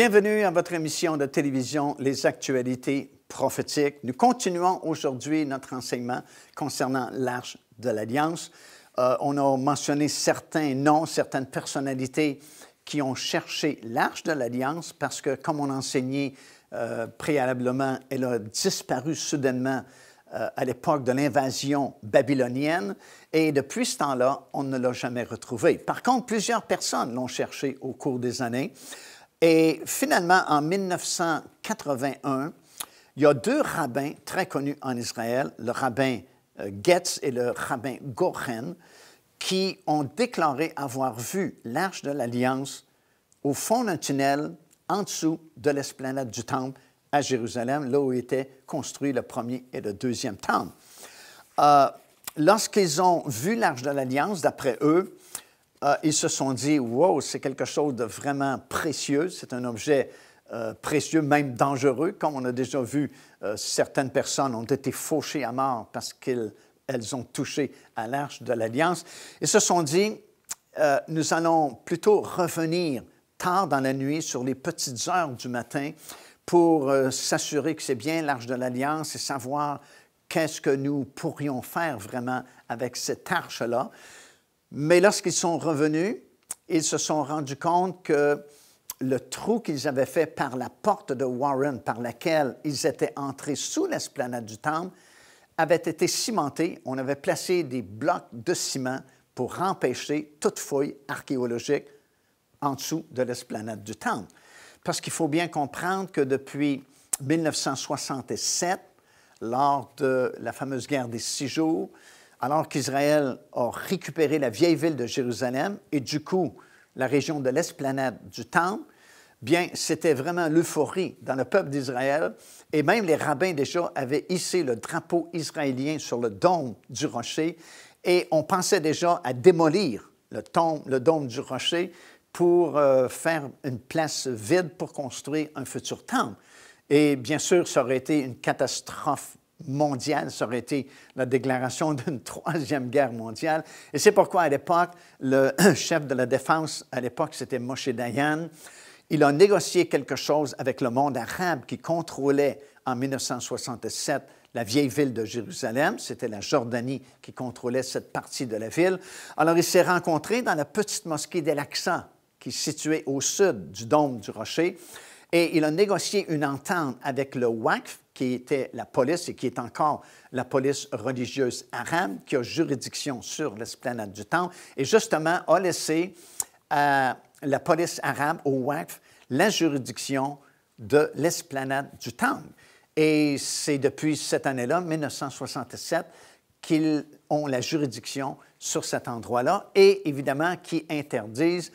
Bienvenue à votre émission de télévision Les Actualités prophétiques. Nous continuons aujourd'hui notre enseignement concernant l'Arche de l'Alliance. On a mentionné certains noms, certaines personnalités qui ont cherché l'Arche de l'Alliance parce que, comme on a enseigné préalablement, elle a disparu soudainement à l'époque de l'invasion babylonienne et depuis ce temps-là, on ne l'a jamais retrouvée. Par contre, plusieurs personnes l'ont cherchée au cours des années. Et finalement, en 1981, il y a deux rabbins très connus en Israël, le rabbin Getz et le rabbin Gochen, qui ont déclaré avoir vu l'Arche de l'Alliance au fond d'un tunnel en dessous de l'esplanade du Temple à Jérusalem, là où était construit le premier et le deuxième temple. Lorsqu'ils ont vu l'Arche de l'Alliance, d'après eux, ils se sont dit « Wow, c'est quelque chose de vraiment précieux, c'est un objet précieux, même dangereux. » Comme on a déjà vu, certaines personnes ont été fauchées à mort parce qu'elles ont touché à l'Arche de l'Alliance. Ils se sont dit « Nous allons plutôt revenir tard dans la nuit, sur les petites heures du matin, pour s'assurer que c'est bien l'Arche de l'Alliance et savoir qu'est-ce que nous pourrions faire vraiment avec cette arche-là. » Mais lorsqu'ils sont revenus, ils se sont rendus compte que le trou qu'ils avaient fait par la porte de Warren, par laquelle ils étaient entrés sous l'esplanade du Temple, avait été cimenté. On avait placé des blocs de ciment pour empêcher toute fouille archéologique en dessous de l'esplanade du Temple. Parce qu'il faut bien comprendre que depuis 1967, lors de la fameuse guerre des 6 jours, alors qu'Israël a récupéré la vieille ville de Jérusalem et du coup la région de l'esplanade du Temple, bien, c'était vraiment l'euphorie dans le peuple d'Israël et même les rabbins déjà avaient hissé le drapeau israélien sur le dôme du rocher et on pensait déjà à démolir le dôme du rocher pour faire une place vide pour construire un futur temple. Et bien sûr, ça aurait été une catastrophe mondiale, ça aurait été la déclaration d'une troisième guerre mondiale. Et c'est pourquoi, à l'époque, le chef de la défense, à l'époque, c'était Moshe Dayan, il a négocié quelque chose avec le monde arabe qui contrôlait en 1967 la vieille ville de Jérusalem. C'était la Jordanie qui contrôlait cette partie de la ville. Alors, il s'est rencontré dans la petite mosquée d'Al-Aqsa, qui est située au sud du dôme du rocher, et il a négocié une entente avec le Waqf, qui était la police et qui est encore la police religieuse arabe, qui a juridiction sur l'esplanade du Temple, et justement a laissé à la police arabe, au Waqf, la juridiction de l'esplanade du Temple. Et c'est depuis cette année-là, 1967, qu'ils ont la juridiction sur cet endroit-là et évidemment qui interdisent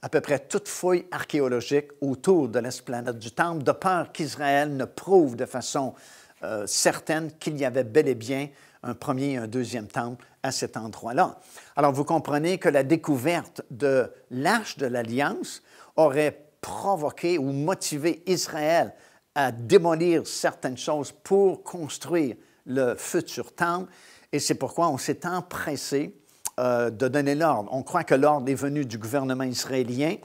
à peu près toute fouille archéologique autour de l'esplanade du Temple, de peur qu'Israël ne prouve de façon certaine qu'il y avait bel et bien un premier et un deuxième temple à cet endroit-là. Alors, vous comprenez que la découverte de l'Arche de l'Alliance aurait provoqué ou motivé Israël à démolir certaines choses pour construire le futur temple. Et c'est pourquoi on s'est empressé de donner l'ordre. On croit que l'ordre est venu du gouvernement israélien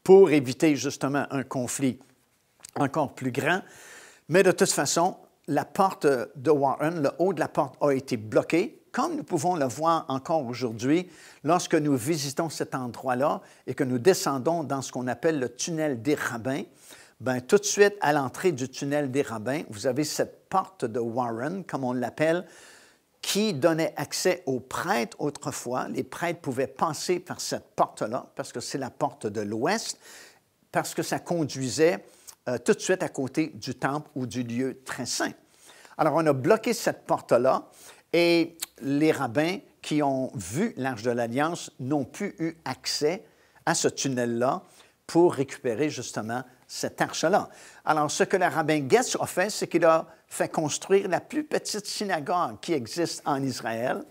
pour éviter justement un conflit encore plus grand. Mais de toute façon, la porte de Warren, le haut de la porte a été bloqué, comme nous pouvons le voir encore aujourd'hui lorsque nous visitons cet endroit-là et que nous descendons dans ce qu'on appelle le tunnel des rabbins. Bien, tout de suite, à l'entrée du tunnel des rabbins, vous avez cette porte de Warren, comme on l'appelle, qui donnait accès aux prêtres autrefois. Les prêtres pouvaient passer par cette porte-là, parce que c'est la porte de l'ouest, parce que ça conduisait tout de suite à côté du temple ou du lieu très saint. Alors, on a bloqué cette porte-là et les rabbins qui ont vu l'Arche de l'Alliance n'ont plus eu accès à ce tunnel-là pour récupérer justement cette arche-là. Alors, ce que le rabbin Getz a fait, c'est qu'il a fait construire la plus petite synagogue qui existe en Israël,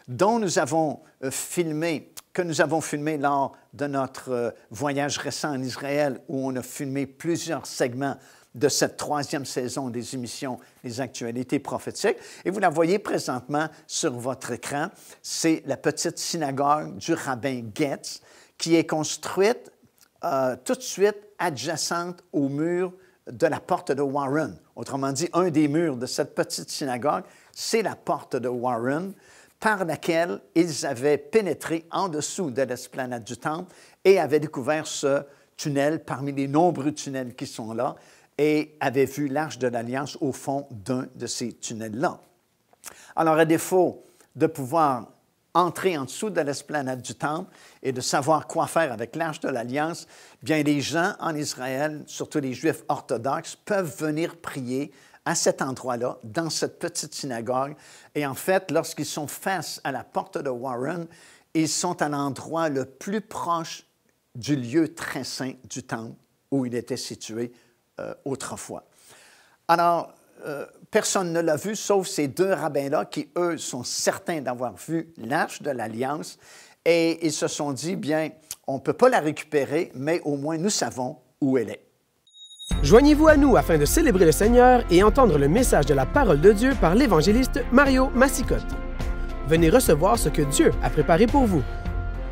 dont nous avons filmé lors de notre voyage récent en Israël, où on a filmé plusieurs segments de cette troisième saison des émissions Les Actualités prophétiques. Et vous la voyez présentement sur votre écran. C'est la petite synagogue du rabbin Getz qui est construite tout de suite adjacente au mur de la porte de Warren. Autrement dit, un des murs de cette petite synagogue, c'est la porte de Warren, par laquelle ils avaient pénétré en dessous de l'esplanade du Temple et avaient découvert ce tunnel parmi les nombreux tunnels qui sont là et avaient vu l'Arche de l'Alliance au fond d'un de ces tunnels-là. Alors, à défaut de pouvoir entrer en dessous de l'esplanade du Temple et de savoir quoi faire avec l'Arche de l'Alliance, bien, les gens en Israël, surtout les Juifs orthodoxes, peuvent venir prier à cet endroit-là, dans cette petite synagogue. Et en fait, lorsqu'ils sont face à la porte de Warren, ils sont à l'endroit le plus proche du lieu très saint du Temple où il était situé autrefois. Alors, personne ne l'a vu, sauf ces deux rabbins-là qui, eux, sont certains d'avoir vu l'Arche de l'Alliance. Et ils se sont dit, bien, on ne peut pas la récupérer, mais au moins nous savons où elle est. Joignez-vous à nous afin de célébrer le Seigneur et entendre le message de la parole de Dieu par l'évangéliste Mario Massicotte. Venez recevoir ce que Dieu a préparé pour vous.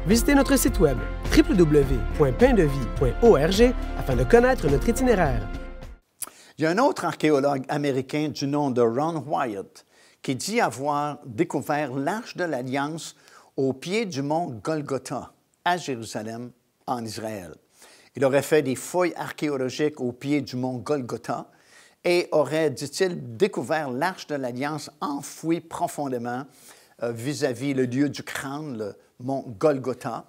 Visitez notre site web www.paindevie.org afin de connaître notre itinéraire. Il y a un autre archéologue américain du nom de Ron Wyatt qui dit avoir découvert l'Arche de l'Alliance au pied du mont Golgotha, à Jérusalem, en Israël. Il aurait fait des fouilles archéologiques au pied du mont Golgotha et aurait, dit-il, découvert l'Arche de l'Alliance enfouie profondément vis-à-vis le lieu du crâne, le mont Golgotha.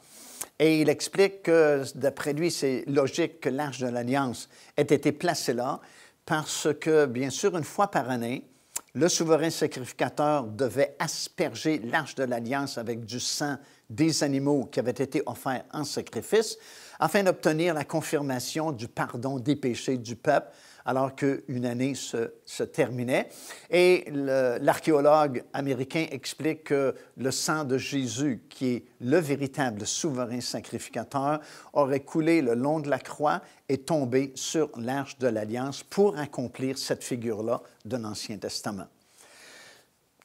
Et il explique que, d'après lui, c'est logique que l'Arche de l'Alliance ait été placée là parce que, bien sûr, une fois par année, le souverain sacrificateur devait asperger l'Arche de l'Alliance avec du sang des animaux qui avaient été offerts en sacrifice afin d'obtenir la confirmation du pardon des péchés du peuple alors qu'une année se terminait. Et l'archéologue américain explique que le sang de Jésus, qui est le véritable souverain sacrificateur, aurait coulé le long de la croix et tombé sur l'Arche de l'Alliance pour accomplir cette figure-là de l'Ancien Testament.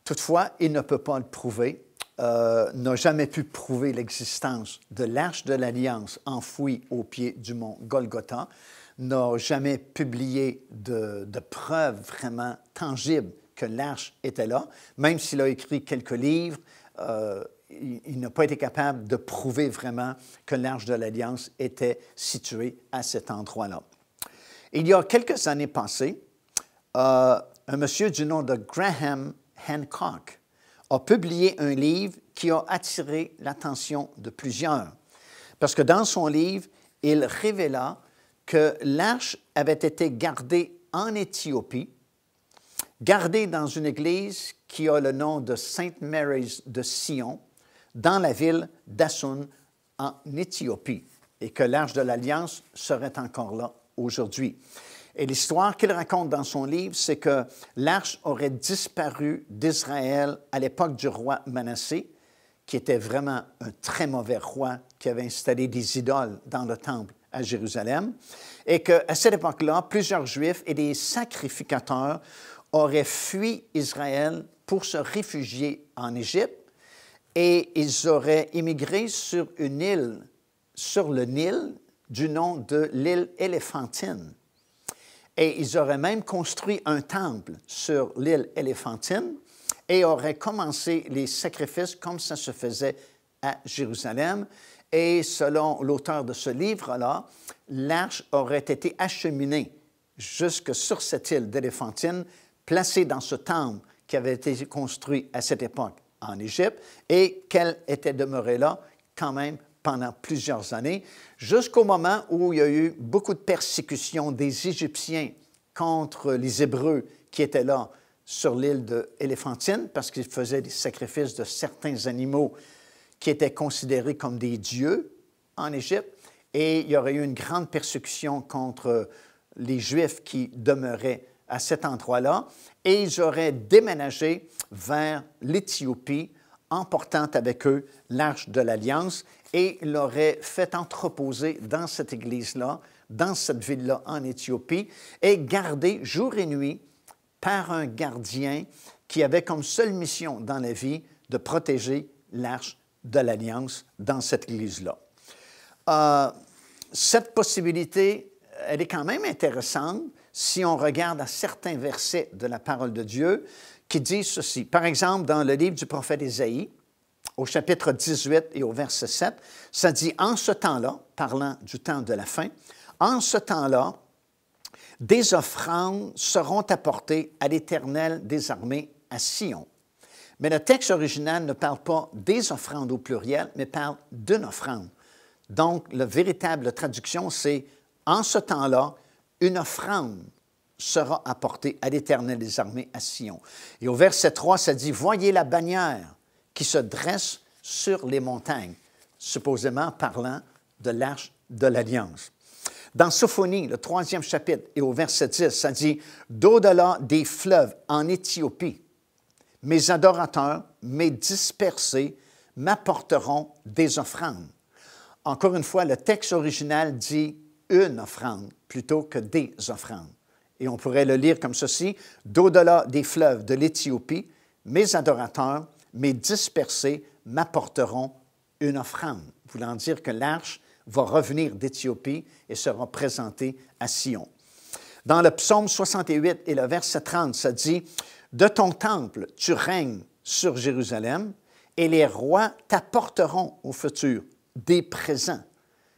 Toutefois, il ne peut pas le prouver, n'a jamais pu prouver l'existence de l'Arche de l'Alliance enfouie au pied du mont Golgotha, n'a jamais publié de preuves vraiment tangibles que l'Arche était là. Même s'il a écrit quelques livres, il n'a pas été capable de prouver vraiment que l'Arche de l'Alliance était située à cet endroit-là. Il y a quelques années passées, un monsieur du nom de Graham Hancock a publié un livre qui a attiré l'attention de plusieurs. Parce que dans son livre, il révéla que l'arche avait été gardée en Éthiopie, gardée dans une église qui a le nom de Sainte Mary's de Sion, dans la ville d'Assun, en Éthiopie, et que l'Arche de l'Alliance serait encore là aujourd'hui. Et l'histoire qu'il raconte dans son livre, c'est que l'Arche aurait disparu d'Israël à l'époque du roi Manassé, qui était vraiment un très mauvais roi qui avait installé des idoles dans le temple à Jérusalem, et qu'à cette époque-là, plusieurs Juifs et des sacrificateurs auraient fui Israël pour se réfugier en Égypte, et ils auraient immigré sur une île, sur le Nil, du nom de l'île Éléphantine. Et ils auraient même construit un temple sur l'île Éléphantine et auraient commencé les sacrifices comme ça se faisait à Jérusalem. Et selon l'auteur de ce livre-là, l'arche aurait été acheminée jusque sur cette île d'Éléphantine, placée dans ce temple qui avait été construit à cette époque en Égypte et qu'elle était demeurée là quand même pendant plusieurs années, jusqu'au moment où il y a eu beaucoup de persécutions des Égyptiens contre les Hébreux qui étaient là sur l'île d'Éléphantine parce qu'ils faisaient des sacrifices de certains animaux qui étaient considérés comme des dieux en Égypte. Et il y aurait eu une grande persécution contre les Juifs qui demeuraient à cet endroit-là. Et ils auraient déménagé vers l'Éthiopie, emportant avec eux l'Arche de l'Alliance, et l'auraient fait entreposer dans cette église-là, dans cette ville-là en Éthiopie, et gardée jour et nuit par un gardien qui avait comme seule mission dans la vie de protéger l'Arche de l'Alliance dans cette église-là. Cette possibilité elle est quand même intéressante si on regarde à certains versets de la parole de Dieu qui disent ceci. Par exemple, dans le livre du prophète Ésaïe, au chapitre 18 et au verset 7, ça dit « En ce temps-là », parlant du temps de la fin, « En ce temps-là, des offrandes seront apportées à l'Éternel des armées à Sion. » Mais le texte original ne parle pas des offrandes au pluriel, mais parle d'une offrande. Donc, la véritable traduction, c'est « En ce temps-là, une offrande sera apportée à l'Éternel des armées à Sion. » Et au verset 3, ça dit « Voyez la bannière qui se dresse sur les montagnes », supposément parlant de l'Arche de l'Alliance. Dans Sophonie, le 3e chapitre, et au verset 10, ça dit « D'au-delà des fleuves en Éthiopie, mes adorateurs, mes dispersés, m'apporteront des offrandes. » Encore une fois, le texte original dit « une offrande » plutôt que « des offrandes ». Et on pourrait le lire comme ceci, « D'au-delà des fleuves de l'Éthiopie, mes adorateurs, mes dispersés m'apporteront une offrande », voulant dire que l'arche va revenir d'Éthiopie et sera présentée à Sion. Dans le psaume 68 et le verset 30, ça dit « De ton temple, tu règnes sur Jérusalem, et les rois t'apporteront au futur des présents. »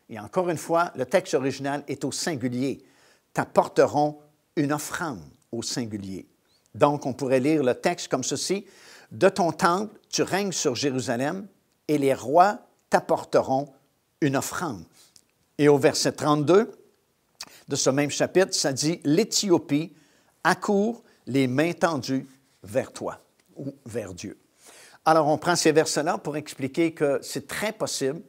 Et encore une fois, le texte original est au singulier. « T'apporteront une offrande au singulier. » Donc, on pourrait lire le texte comme ceci. « De ton temple, tu règnes sur Jérusalem, et les rois t'apporteront une offrande. » Et au verset 32 de ce même chapitre, ça dit « L'Éthiopie accourt les mains tendues vers toi » ou vers Dieu. Alors, on prend ces versets-là pour expliquer que c'est très possible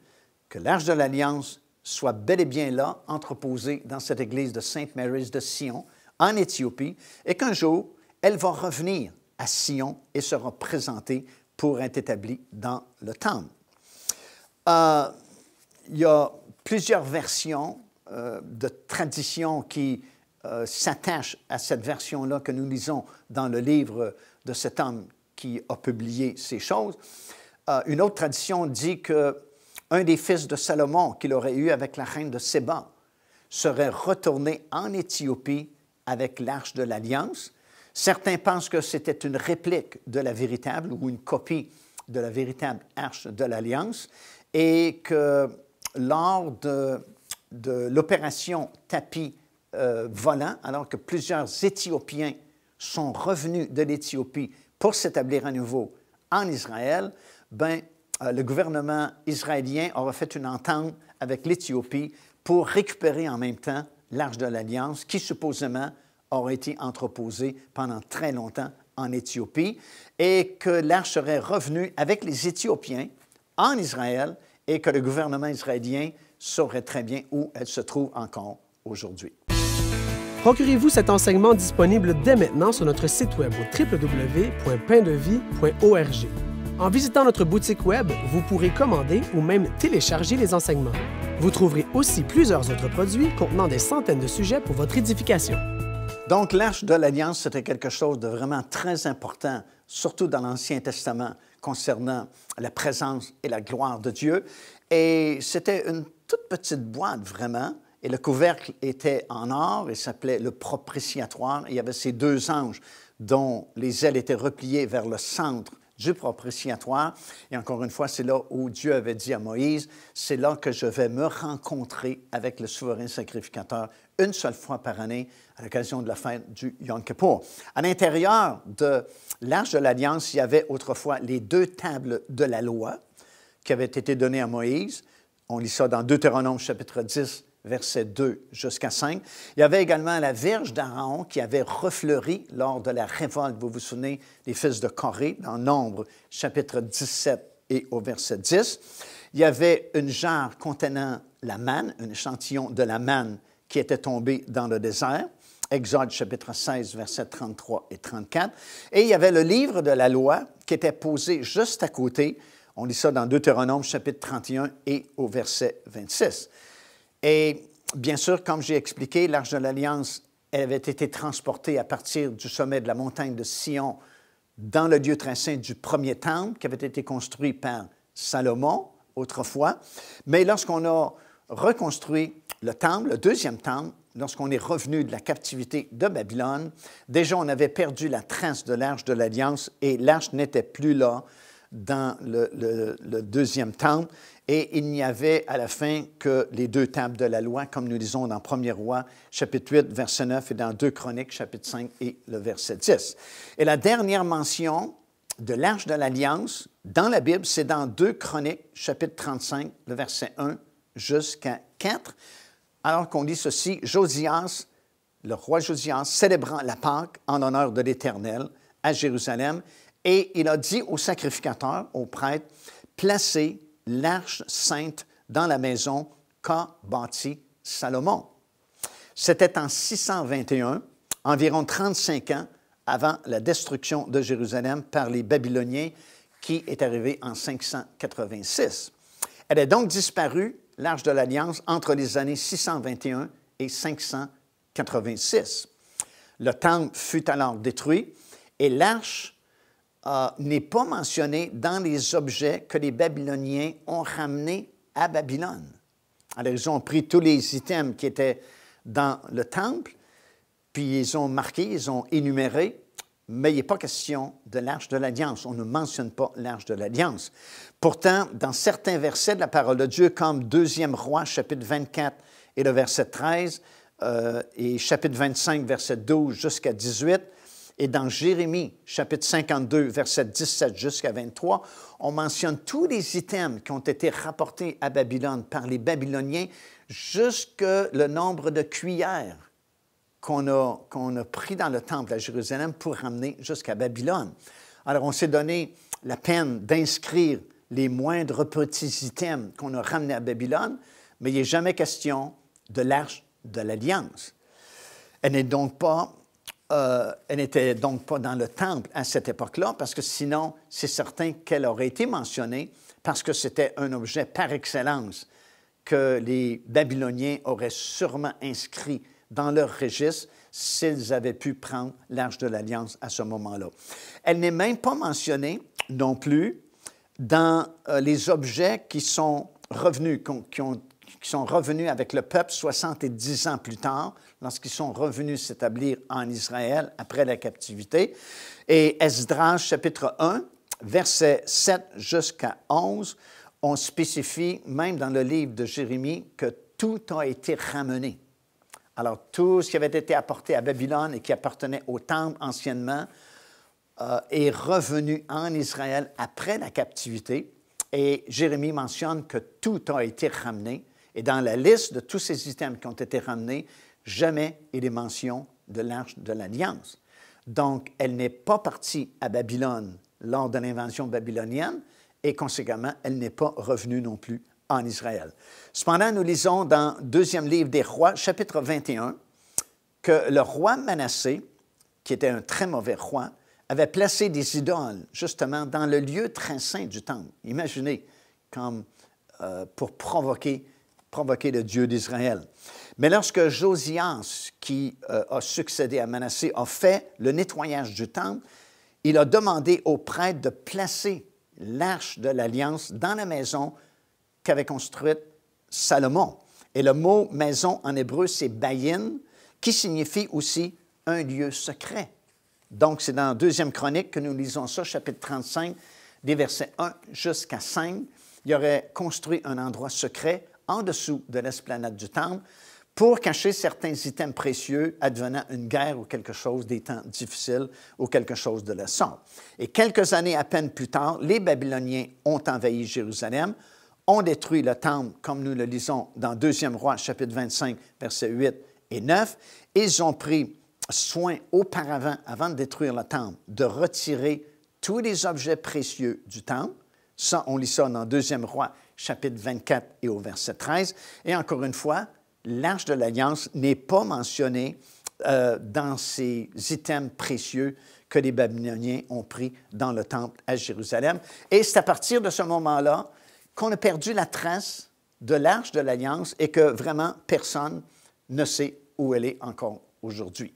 que l'Arche de l'Alliance soit bel et bien là, entreposée dans cette église de Saint Mary's de Sion, en Éthiopie, et qu'un jour, elle va revenir à Sion et sera présentée pour être établie dans le temple. Il y a plusieurs versions de traditions qui s'attachent à cette version-là que nous lisons dans le livre de cet homme qui a publié ces choses. Une autre tradition dit qu'un des fils de Salomon qu'il aurait eu avec la reine de Séba serait retourné en Éthiopie avec l'Arche de l'Alliance. Certains pensent que c'était une réplique de la véritable ou une copie de la véritable Arche de l'Alliance et que lors de l'opération tapis volant, alors que plusieurs Éthiopiens sont revenus de l'Éthiopie pour s'établir à nouveau en Israël, le gouvernement israélien aura fait une entente avec l'Éthiopie pour récupérer en même temps l'Arche de l'Alliance qui supposément aurait été entreposée pendant très longtemps en Éthiopie et que l'Arche serait revenue avec les Éthiopiens en Israël et que le gouvernement israélien saurait très bien où elle se trouve encore aujourd'hui. Procurez-vous cet enseignement disponible dès maintenant sur notre site web au www.paindevie.org. En visitant notre boutique web, vous pourrez commander ou même télécharger les enseignements. Vous trouverez aussi plusieurs autres produits contenant des centaines de sujets pour votre édification. Donc, l'Arche de l'Alliance, c'était quelque chose de vraiment très important, surtout dans l'Ancien Testament, concernant la présence et la gloire de Dieu. Et c'était une toute petite boîte, vraiment, et le couvercle était en or et s'appelait le propitiatoire. Il y avait ces deux anges dont les ailes étaient repliées vers le centre du propitiatoire. Et encore une fois, c'est là où Dieu avait dit à Moïse, c'est là que je vais me rencontrer avec le souverain sacrificateur une seule fois par année à l'occasion de la fête du Yom Kippour. À l'intérieur de l'Arche de l'Alliance, il y avait autrefois les deux tables de la loi qui avaient été données à Moïse. On lit ça dans Deutéronome chapitre 10, versets 2 jusqu'à 5. Il y avait également la Vierge d'Aaron qui avait refleuri lors de la révolte, vous vous souvenez, des fils de Corée, dans Nombre, chapitre 17 et au verset 10. Il y avait une jarre contenant la manne, un échantillon de la manne qui était tombé dans le désert, Exode, chapitre 16, versets 33 et 34. Et il y avait le livre de la loi qui était posé juste à côté. On lit ça dans Deutéronome, chapitre 31 et au verset 26. Et bien sûr, comme j'ai expliqué, l'Arche de l'Alliance avait été transportée à partir du sommet de la montagne de Sion dans le lieu très saint du premier temple qui avait été construit par Salomon autrefois. Mais lorsqu'on a reconstruit le temple, le deuxième temple, lorsqu'on est revenu de la captivité de Babylone, déjà on avait perdu la trace de l'Arche de l'Alliance et l'Arche n'était plus là dans le deuxième temple et il n'y avait à la fin que les 2 tables de la loi, comme nous lisons dans 1er Roi, chapitre 8, verset 9, et dans 2 Chroniques, chapitre 5 et le verset 10. Et la dernière mention de l'Arche de l'Alliance dans la Bible, c'est dans 2 Chroniques, chapitre 35, le verset 1 jusqu'à 4, alors qu'on lit ceci, Josias, le roi Josias, célébrant la Pâque en l'honneur de l'Éternel à Jérusalem, et il a dit aux sacrificateurs, aux prêtres, placez l'Arche sainte dans la maison qu'a bâtie Salomon. C'était en 621, environ 35 ans avant la destruction de Jérusalem par les Babyloniens qui est arrivée en 586. Elle est donc disparue, l'Arche de l'Alliance, entre les années 621 et 586. Le temple fut alors détruit et l'Arche n'est pas mentionnée dans les objets que les Babyloniens ont ramenés à Babylone. Alors, ils ont pris tous les items qui étaient dans le temple, puis ils ont marqué, ils ont énuméré, mais il n'est pas question de l'Arche de l'Alliance. On ne mentionne pas l'Arche de l'Alliance. Pourtant, dans certains versets de la parole de Dieu, comme 2e Roi, chapitre 24 et le verset 13, et chapitre 25, verset 12 jusqu'à 18, et dans Jérémie, chapitre 52, verset 17 jusqu'à 23, on mentionne tous les items qui ont été rapportés à Babylone par les Babyloniens, jusque le nombre de cuillères qu'on a pris dans le temple à Jérusalem pour ramener jusqu'à Babylone. Alors, on s'est donné la peine d'inscrire les moindres petits items qu'on a ramenés à Babylone, mais il n'est jamais question de l'Arche de l'Alliance. Elle n'était donc pas dans le temple à cette époque-là, parce que sinon, c'est certain qu'elle aurait été mentionnée, parce que c'était un objet par excellence que les Babyloniens auraient sûrement inscrit dans leur registre s'ils avaient pu prendre l'Arche de l'Alliance à ce moment-là. Elle n'est même pas mentionnée non plus dans les objets qui sont revenus, qui sont revenus avec le peuple 70 ans plus tard, lorsqu'ils sont revenus s'établir en Israël après la captivité. Et Esdras, chapitre 1, versets 7 jusqu'à 11, on spécifie, même dans le livre de Jérémie, que tout a été ramené. Alors, tout ce qui avait été apporté à Babylone et qui appartenait au temple anciennement est revenu en Israël après la captivité. Et Jérémie mentionne que tout a été ramené. Et dans la liste de tous ces items qui ont été ramenés, jamais il est mention de l'Arche de l'Alliance. Donc, elle n'est pas partie à Babylone lors de l'invasion babylonienne et conséquemment, elle n'est pas revenue non plus en Israël. Cependant, nous lisons dans le 2e livre des Rois, chapitre 21, que le roi Manassé, qui était un très mauvais roi, avait placé des idoles, justement, dans le lieu très saint du temple. Imaginez, comme pour provoquer le Dieu d'Israël. Mais lorsque Josias, qui a succédé à Manassé, a fait le nettoyage du temple, il a demandé aux prêtres de placer l'Arche de l'Alliance dans la maison qu'avait construite Salomon. Et le mot « maison » en hébreu, c'est « bayin », qui signifie aussi « un lieu secret ». Donc, c'est dans 2e Chronique que nous lisons ça, chapitre 35, des versets 1 jusqu'à 5. Il aurait construit un endroit secret en dessous de l'esplanade du temple pour cacher certains items précieux advenant une guerre ou quelque chose, des temps difficiles ou quelque chose de la sorte. Et quelques années à peine plus tard, les Babyloniens ont envahi Jérusalem, ont détruit le temple, comme nous le lisons dans 2e Roi, chapitre 25, versets 8 et 9. Ils ont pris soin auparavant, avant de détruire le temple, de retirer tous les objets précieux du temple. Ça, on lit ça dans 2e Roi, chapitre 24 et au verset 13. Et encore une fois, l'Arche de l'Alliance n'est pas mentionnée dans ces items précieux que les Babyloniens ont pris dans le temple à Jérusalem. Et c'est à partir de ce moment-là qu'on a perdu la trace de l'Arche de l'Alliance et que vraiment personne ne sait où elle est encore aujourd'hui.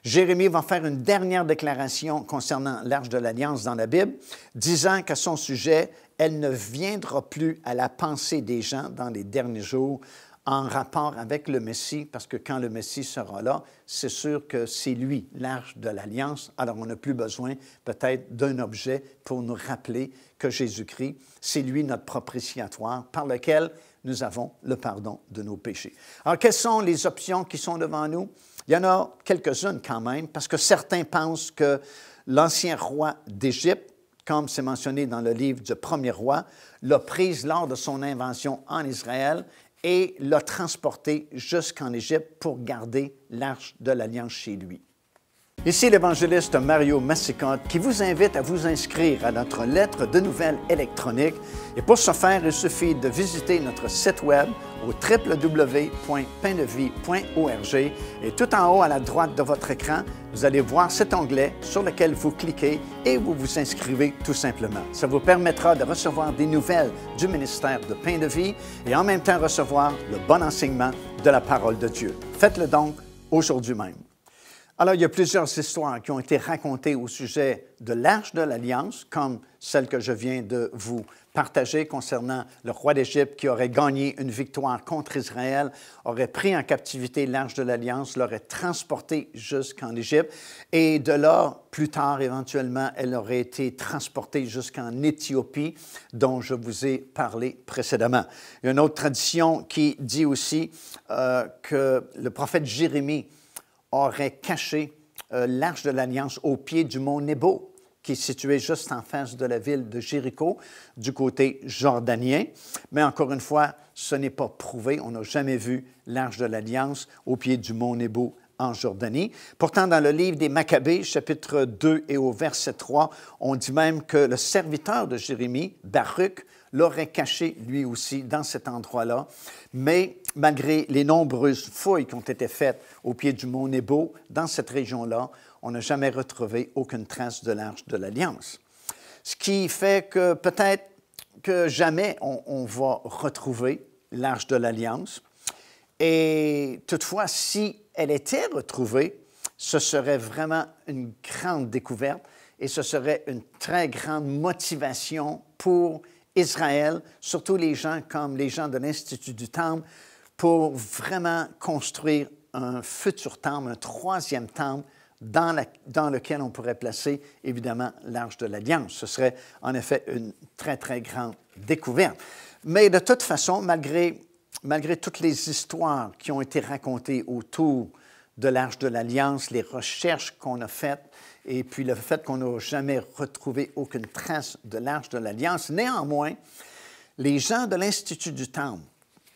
Jérémie va faire une dernière déclaration concernant l'Arche de l'Alliance dans la Bible, disant qu'à son sujet, elle ne viendra plus à la pensée des gens dans les derniers jours, en rapport avec le Messie, parce que quand le Messie sera là, c'est sûr que c'est lui, l'Arche de l'Alliance. Alors, on n'a plus besoin peut-être d'un objet pour nous rappeler que Jésus-Christ, c'est lui notre propitiatoire par lequel nous avons le pardon de nos péchés. Alors, quelles sont les options qui sont devant nous? Il y en a quelques-unes quand même, parce que certains pensent que l'ancien roi d'Égypte, comme c'est mentionné dans le livre du Premier Roi, l'a prise lors de son invention en Israël et l'a transporté jusqu'en Égypte pour garder l'Arche de l'Alliance chez lui. Ici l'évangéliste Mario Massicotte qui vous invite à vous inscrire à notre lettre de nouvelles électronique. Et pour ce faire, il suffit de visiter notre site web au www.paindevie.org et tout en haut à la droite de votre écran, vous allez voir cet onglet sur lequel vous cliquez et vous vous inscrivez tout simplement. Ça vous permettra de recevoir des nouvelles du ministère de Pain de Vie et en même temps recevoir le bon enseignement de la parole de Dieu. Faites-le donc aujourd'hui même. Alors, il y a plusieurs histoires qui ont été racontées au sujet de l'Arche de l'Alliance, comme celle que je viens de vous partager concernant le roi d'Égypte qui aurait gagné une victoire contre Israël, aurait pris en captivité l'Arche de l'Alliance, l'aurait transportée jusqu'en Égypte, et de là, plus tard, éventuellement, elle aurait été transportée jusqu'en Éthiopie, dont je vous ai parlé précédemment. Il y a une autre tradition qui dit aussi que le prophète Jérémie aurait caché l'Arche de l'Alliance au pied du mont Nebo, qui est situé juste en face de la ville de Jéricho, du côté jordanien. Mais encore une fois, ce n'est pas prouvé. On n'a jamais vu l'Arche de l'Alliance au pied du mont Nebo en Jordanie. Pourtant, dans le livre des Maccabées, chapitre 2 et au verset 3, on dit même que le serviteur de Jérémie, Baruch, l'aurait caché lui aussi dans cet endroit-là. Mais malgré les nombreuses fouilles qui ont été faites au pied du mont Nebo, dans cette région-là, on n'a jamais retrouvé aucune trace de l'Arche de l'Alliance. Ce qui fait que peut-être que jamais on va retrouver l'Arche de l'Alliance. Et toutefois, si elle était retrouvée, ce serait vraiment une grande découverte et ce serait une très grande motivation pour Israël, surtout les gens comme les gens de l'Institut du Temple, pour vraiment construire un futur temple, un troisième temple, dans lequel on pourrait placer, évidemment, l'Arche de l'Alliance. Ce serait, en effet, une très, très grande découverte. Mais de toute façon, malgré toutes les histoires qui ont été racontées autour de l'Arche de l'Alliance, les recherches qu'on a faites, et puis le fait qu'on n'a jamais retrouvé aucune trace de l'Arche de l'Alliance, néanmoins, les gens de l'Institut du Temple,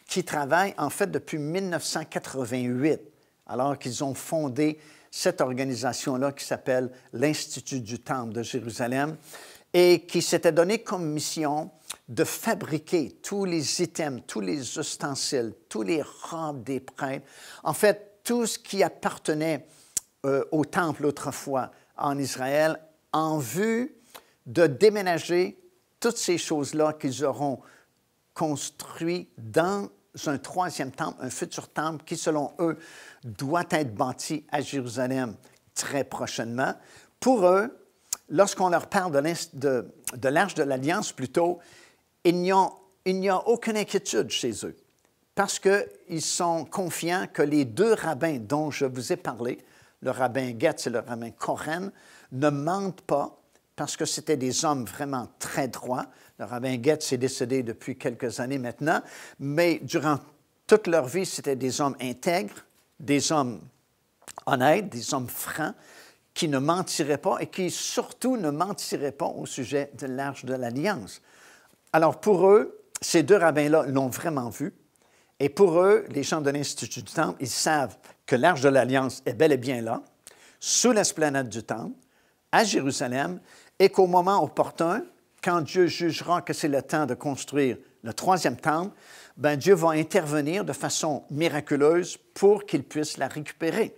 qui travaillent en fait depuis 1988, alors qu'ils ont fondé cette organisation-là qui s'appelle l'Institut du Temple de Jérusalem, et qui s'était donné comme mission de fabriquer tous les items, tous les ustensiles, tous les robes des prêtres, en fait, tout ce qui appartenait au temple autrefois en Israël, en vue de déménager toutes ces choses-là qu'ils auront construit dans un troisième temple, un futur temple qui, selon eux, doit être bâti à Jérusalem très prochainement. Pour eux, lorsqu'on leur parle de l'Arche de l'Alliance, plutôt, il n'y a aucune inquiétude chez eux, parce qu'ils sont confiants que les deux rabbins dont je vous ai parlé, le rabbin Getz et le rabbin Koren, ne mentent pas, parce que c'était des hommes vraiment très droits. Le rabbin Getz est décédé depuis quelques années maintenant, mais durant toute leur vie, c'était des hommes intègres, des hommes honnêtes, des hommes francs, qui ne mentiraient pas et qui surtout ne mentiraient pas au sujet de l'Arche de l'Alliance. Alors pour eux, ces deux rabbins-là l'ont vraiment vu, et pour eux, les gens de l'Institut du Temple, ils savent que l'Arche de l'Alliance est bel et bien là, sous l'esplanade du Temple, à Jérusalem, et qu'au moment opportun, quand Dieu jugera que c'est le temps de construire le troisième temple, bien, Dieu va intervenir de façon miraculeuse pour qu'il puisse la récupérer.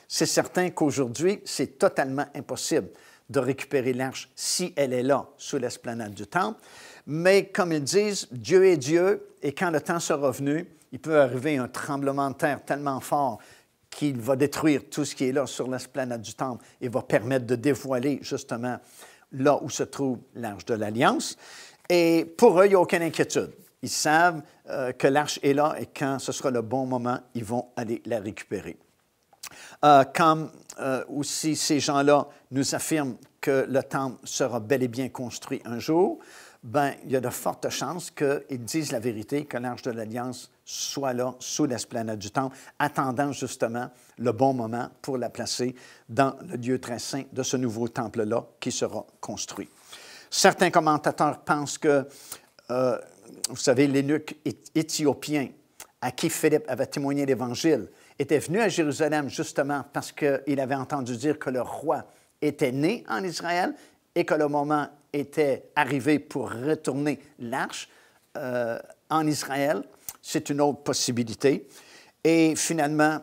C'est certain qu'aujourd'hui, c'est totalement impossible de récupérer l'arche si elle est là, sous l'esplanade du temple. Mais comme ils disent, Dieu est Dieu, et quand le temps sera venu, il peut arriver un tremblement de terre tellement fort qu'il va détruire tout ce qui est là sur l'esplanade du temple et va permettre de dévoiler justement là où se trouve l'Arche de l'Alliance. Et pour eux, il n'y a aucune inquiétude. ils savent que l'arche est là et quand ce sera le bon moment, ils vont aller la récupérer. Comme aussi ces gens-là nous affirment que le temple sera bel et bien construit un jour, ben, il y a de fortes chances qu'ils disent la vérité, que l'Arche de l'Alliance soit là, sous l'esplanade du temple, attendant justement le bon moment pour la placer dans le lieu très saint de ce nouveau temple-là qui sera construit. Certains commentateurs pensent que, vous savez, l'eunuque éthiopien à qui Philippe avait témoigné l'Évangile était venu à Jérusalem justement parce qu'il avait entendu dire que le roi était né en Israël et que le moment était arrivé pour retourner l'arche en Israël. C'est une autre possibilité. Et finalement,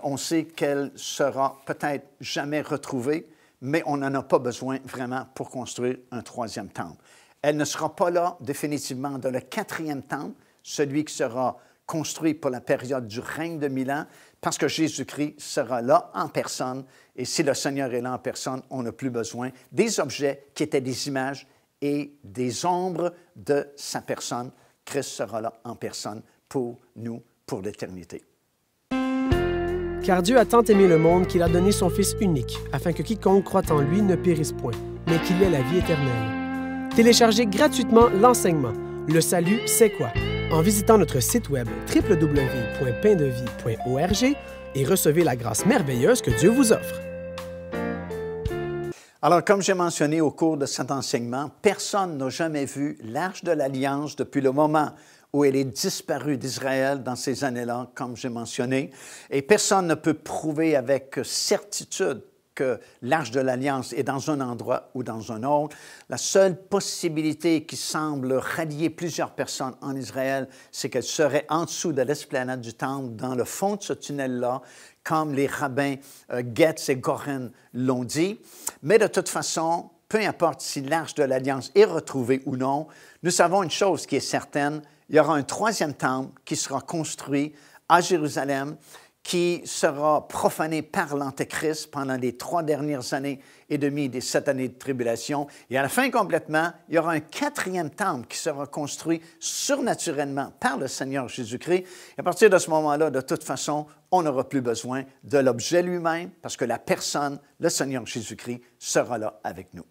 on sait qu'elle sera peut-être jamais retrouvée, mais on n'en a pas besoin vraiment pour construire un troisième temple. Elle ne sera pas là définitivement dans le quatrième temple, celui qui sera construit pour la période du règne de 1000 ans, parce que Jésus-Christ sera là en personne. Et si le Seigneur est là en personne, on n'a plus besoin des objets qui étaient des images et des ombres de sa personne. Christ sera là en personne pour nous, pour l'éternité. Car Dieu a tant aimé le monde qu'il a donné son Fils unique, afin que quiconque croit en lui ne périsse point, mais qu'il ait la vie éternelle. Téléchargez gratuitement l'enseignement « Le salut, c'est quoi ?» en visitant notre site web www.paindevie.org et recevez la grâce merveilleuse que Dieu vous offre. Alors, comme j'ai mentionné au cours de cet enseignement, personne n'a jamais vu l'Arche de l'Alliance depuis le moment où elle est disparue d'Israël dans ces années-là, comme j'ai mentionné, et personne ne peut prouver avec certitude que l'Arche de l'Alliance est dans un endroit ou dans un autre. La seule possibilité qui semble rallier plusieurs personnes en Israël, c'est qu'elle serait en dessous de l'esplanade du Temple, dans le fond de ce tunnel-là, comme les rabbins Getz et Goren l'ont dit. Mais de toute façon, peu importe si l'Arche de l'Alliance est retrouvée ou non, nous savons une chose qui est certaine, il y aura un troisième temple qui sera construit à Jérusalem, qui sera profané par l'Antéchrist pendant les 3 dernières années et demie des 7 années de tribulation. Et à la fin complètement, il y aura un quatrième temple qui sera construit surnaturellement par le Seigneur Jésus-Christ. Et à partir de ce moment-là, de toute façon, on n'aura plus besoin de l'objet lui-même parce que la personne, le Seigneur Jésus-Christ, sera là avec nous.